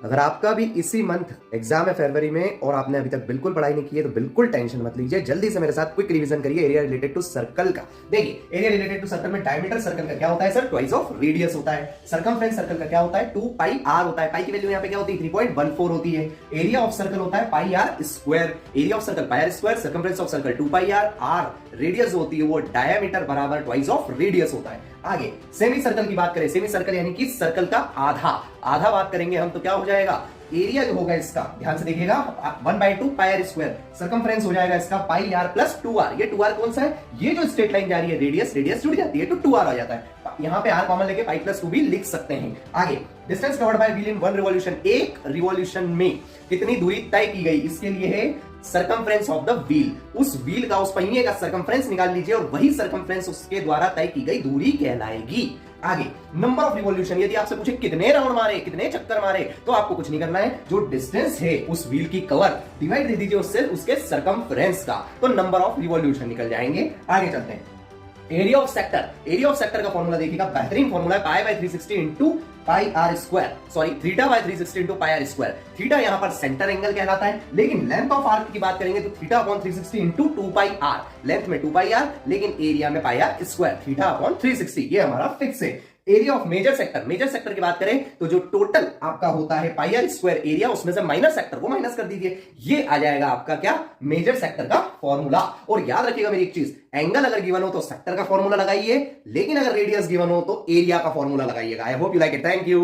अगर आपका भी इसी मंथ एग्जाम है फरवरी में और आपने अभी तक बिल्कुल पढ़ाई नहीं की है तो बिल्कुल टेंशन मत लीजिए, जल्दी से मेरे साथ क्विक रिवीजन करिए एरिया रिलेटेड टू सर्कल का। देखिए एरिया रिलेटेड टू सर्कल में डायमीटर सर्कल का क्या होता है सर, ट्वाइस ऑफ रेडियस होता है। सर्कमफ्रेंस सर्कल का क्या होता है, 2 पाई आर होता है। पाई की वैल्यू यहाँ पे क्या होती है, 3.14 होती है। एरिया ऑफ सर्कल होता है pi are square, area of circle pi are square, circumference of circle 2 pi r, r radius होती है वो डायमीटर बराबर ट्वाइस ऑफ रेडियस होता है। आगे सेमी सर्कल की बात करें, सेमी सर्कल यानी कि सर्कल का आधा आधा बात करेंगे हम तो क्या हो जाएगा, एरिया जो होगा इसका ध्यान से देखिएगा 1/2 पाई आर स्क्वायर, सर्कमफ्रेंस हो जाएगा इसका पाई आर प्लस 2r। ये 2r कौन सा है, ये जो स्ट्रेट लाइन जा रही है रेडियस जुड़ जाती है तो 2r आ जाता है। यहाँ पे r कॉमन लेके पाई प्लस 2 भी लिख सकते हैं। आगे distance covered by wheel in 1 revolution, एक रिवॉल्यूशन में कितनी दूरी तय की गई, इसके लिए है सर्कमफ्रेंस ऑफ द व्हील। उस व्हील का, उस पहिए का सर्कमफ्रेंस निकाल लीजिए और वही सर्कमफ्रेंस उसके द्वारा तय की गई दूरी कहलाएगी। आगे नंबर ऑफ रिवॉल्यूशन, यदि आपसे पूछे कितने राउंड मारे, कितने चक्कर मारे, तो आपको कुछ नहीं करना है, जो डिस्टेंस है उस व्हील की कवर डिवाइड दे दीजिए उससे उसके सर्कमफ्रेंस का, तो नंबर ऑफ रिवॉल्यूशन निकल जाएंगे। आगे चलते हैं area of sector, area of sector का फॉर्मूला देखिएगा, बेहतरीन फॉर्मूला है, pi by 360 into pi are square, sorry theta by 360 into pi are square. Theta यहां पर सेंटर एंगल कहलाता है, लेकिन लेंथ ऑफ आर्क की बात करेंगे तो theta upon 360 into 2 pi R, length में 2 पाई आर लेकिन एरिया में pi are square, theta upon 360 ये हमारा फिक्स है। Area of major sector, major sector की बात करें तो जो टोटल आपका होता है पाई आर स्क्वायर एरिया, उसमें से माइनर सेक्टर वो माइनस कर दीजिए, ये आ जाएगा आपका क्या, मेजर सेक्टर का फॉर्मूला। और याद रखिएगा मेरी एक चीज, एंगल अगर गिवन हो तो सेक्टर का फॉर्मूला लगाइए, लेकिन अगर रेडियस गिवन हो तो एरिया का फॉर्मूला लगाइएगा। I hope you like it, thank you.